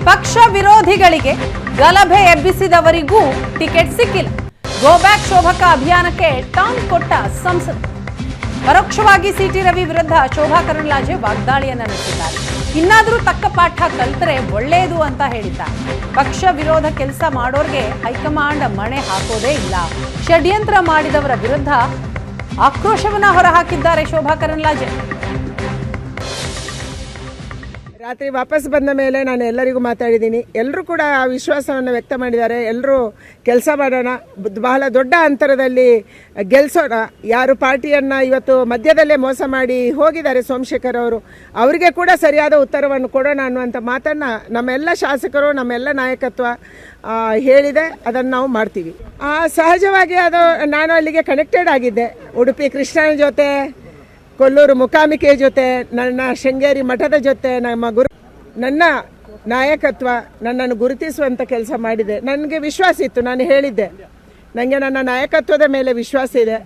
ಪಕ್ಷ ವಿರೋಧಿಗಳಿಗೆ ಗಲಭೆ ಎಬ್ಬಿಸಿದವರಿಗೂ ಟಿಕೆಟ್ ಸಿಕ್ಕಿಲ್ಲ. ಗೋ ಬ್ಯಾಕ್ ಶೋಭಕ್ಕ ಅಭಿಯಾನಕ್ಕೆ ಟಾಂಗ್ ಕೊಟ್ಟ ಸಂಸದ. ಪರೋಕ್ಷವಾಗಿ ಸಿಟಿ ರವಿ ವಿರುದ್ಧ ಶೋಭಾ ಕರಂದ್ಲಾಜೆ ವಾಗ್ದಾಳಿಯನ್ನ ನಡೆಸಿದ್ದಾರೆ. ಇನ್ನಾದರೂ ತಕ್ಕ ಪಾಠ ಕಲಿತರೆ ಒಳ್ಳೆಯದು ಅಂತ ಹೇಳಿದ್ದಾರೆ. ಪಕ್ಷ ವಿರೋಧ ಕೆಲಸ ಮಾಡೋರ್ಗೆ ಹೈಕಮಾಂಡ್ ಮಣೆ ಹಾಕೋದೇ ಇಲ್ಲ. ಷಡ್ಯಂತ್ರ ಮಾಡಿದವರ ವಿರುದ್ಧ ಆಕ್ರೋಶವನ್ನ ಹೊರಹಾಕಿದ್ದಾರೆ ಶೋಭಾ ಕರಂದ್ಲಾಜೆ. ರಾತ್ರಿ ವಾಪಸ್ ಬಂದ ಮೇಲೆ ನಾನು ಎಲ್ಲರಿಗೂ ಮಾತಾಡಿದ್ದೀನಿ. ಎಲ್ಲರೂ ಕೂಡ ಆ ವಿಶ್ವಾಸವನ್ನು ವ್ಯಕ್ತ ಮಾಡಿದ್ದಾರೆ. ಎಲ್ಲರೂ ಕೆಲಸ ಮಾಡೋಣ, ಬಹಳ ದೊಡ್ಡ ಅಂತರದಲ್ಲಿ ಗೆಲ್ಲಿಸೋಣ. ಯಾರು ಪಾರ್ಟಿಯನ್ನು ಇವತ್ತು ಮಧ್ಯದಲ್ಲೇ ಮೋಸ ಮಾಡಿ ಹೋಗಿದ್ದಾರೆ ಸೋಮಶೇಖರ್ ಅವರು, ಅವರಿಗೆ ಕೂಡ ಸರಿಯಾದ ಉತ್ತರವನ್ನು ಕೊಡೋಣ ಅನ್ನುವಂಥ ಮಾತನ್ನು ನಮ್ಮೆಲ್ಲ ಶಾಸಕರು, ನಮ್ಮೆಲ್ಲ ನಾಯಕತ್ವ ಹೇಳಿದೆ. ಅದನ್ನು ನಾವು ಮಾಡ್ತೀವಿ. ಸಹಜವಾಗಿ ಅದು ನಾನು ಅಲ್ಲಿಗೆ ಕನೆಕ್ಟೆಡ್ ಆಗಿದ್ದೆ. ಉಡುಪಿ ಕೃಷ್ಣನ ಜೊತೆ, ಕೊಲ್ಲೂರು ಮುಕಾಂಬಿಕೆ ಜೊತೆ, ನನ್ನ ಶೃಂಗೇರಿ ಮಠದ ಜೊತೆ ನನ್ನ ನಾಯಕತ್ವ ನನ್ನನ್ನು ಗುರುತಿಸುವಂಥ ಕೆಲಸ ಮಾಡಿದೆ. ನನಗೆ ವಿಶ್ವಾಸ ಇತ್ತು. ನಾನು ಹೇಳಿದ್ದೆ, ನನಗೆ ನನ್ನ ನಾಯಕತ್ವದ ಮೇಲೆ ವಿಶ್ವಾಸ ಇದೆ,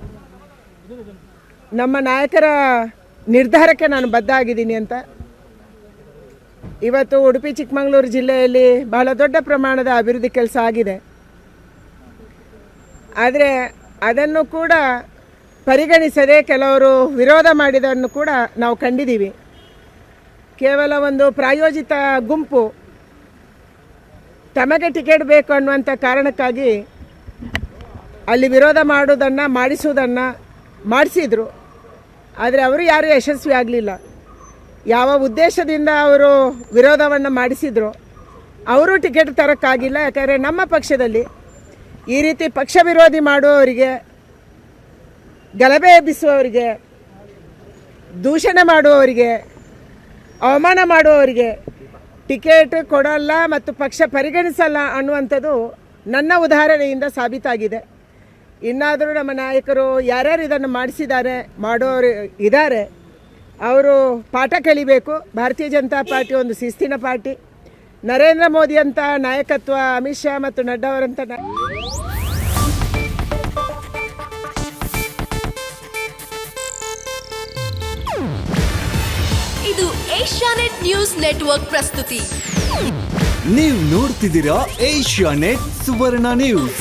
ನಮ್ಮ ನಾಯಕರ ನಿರ್ಧಾರಕ್ಕೆ ನಾನು ಬದ್ಧ ಆಗಿದ್ದೀನಿ ಅಂತ. ಇವತ್ತು ಉಡುಪಿ ಚಿಕ್ಕಮಗಳೂರು ಜಿಲ್ಲೆಯಲ್ಲಿ ಬಹಳ ದೊಡ್ಡ ಪ್ರಮಾಣದ ಅಭಿವೃದ್ಧಿ ಕೆಲಸ ಆಗಿದೆ. ಆದರೆ ಅದನ್ನು ಕೂಡ ಪರಿಗಣಿಸದೆ ಕೆಲವರು ವಿರೋಧ ಮಾಡಿದ್ದನ್ನು ಕೂಡ ನಾವು ಕಂಡಿದ್ದೀವಿ. ಕೇವಲ ಒಂದು ಪ್ರಾಯೋಜಿತ ಗುಂಪು ತಮಗೆ ಟಿಕೆಟ್ ಬೇಕು ಅನ್ನುವಂಥ ಕಾರಣಕ್ಕಾಗಿ ಅಲ್ಲಿ ವಿರೋಧ ಮಾಡೋದನ್ನು ಮಾಡಿಸಿದರು. ಆದರೆ ಅವರು ಯಾರೂ ಯಶಸ್ವಿ ಆಗಲಿಲ್ಲ. ಯಾವ ಉದ್ದೇಶದಿಂದ ಅವರು ವಿರೋಧವನ್ನು ಮಾಡಿಸಿದ್ರು ಅವರು ಟಿಕೆಟ್ ತರೋಕ್ಕಾಗಿಲ್ಲ. ಯಾಕಂದರೆ ನಮ್ಮ ಪಕ್ಷದಲ್ಲಿ ಈ ರೀತಿ ಪಕ್ಷ ವಿರೋಧಿ ಮಾಡುವವರಿಗೆ, ಗಲಭೆ ಎಬ್ಬಿಸುವವರಿಗೆ, ದೂಷಣೆ ಮಾಡುವವರಿಗೆ, ಅವಮಾನ ಮಾಡುವವರಿಗೆ ಟಿಕೆಟ್ ಕೊಡಲ್ಲ ಮತ್ತು ಪಕ್ಷ ಪರಿಗಣಿಸಲ್ಲ ಅನ್ನುವಂಥದ್ದು ನನ್ನ ಉದಾಹರಣೆಯಿಂದ ಸಾಬೀತಾಗಿದೆ. ಇನ್ನಾದರೂ ನಮ್ಮ ನಾಯಕರು ಯಾರ್ಯಾರು ಇದನ್ನು ಮಾಡೋರು ಇದ್ದಾರೆ, ಅವರು ಪಾಠ ಕಲಿಬೇಕು. ಭಾರತೀಯ ಜನತಾ ಪಾರ್ಟಿ ಒಂದು ಶಿಸ್ತಿನ ಪಾರ್ಟಿ. ನರೇಂದ್ರ ಮೋದಿ ಅಂತ ನಾಯಕತ್ವ, ಅಮಿತ್ ಶಾ ಮತ್ತು ನಡ್ಡಾ ಅವರಂಥ ಇದು ಏಷ್ಯಾನೆಟ್ ನ್ಯೂಸ್ ನೆಟ್ವರ್ಕ್ ಪ್ರಸ್ತುತಿ. ನೀವು ನೋಡ್ತಿದ್ದೀರಾ ಏಷ್ಯಾನೆಟ್ ಸುವರ್ಣ ನ್ಯೂಸ್.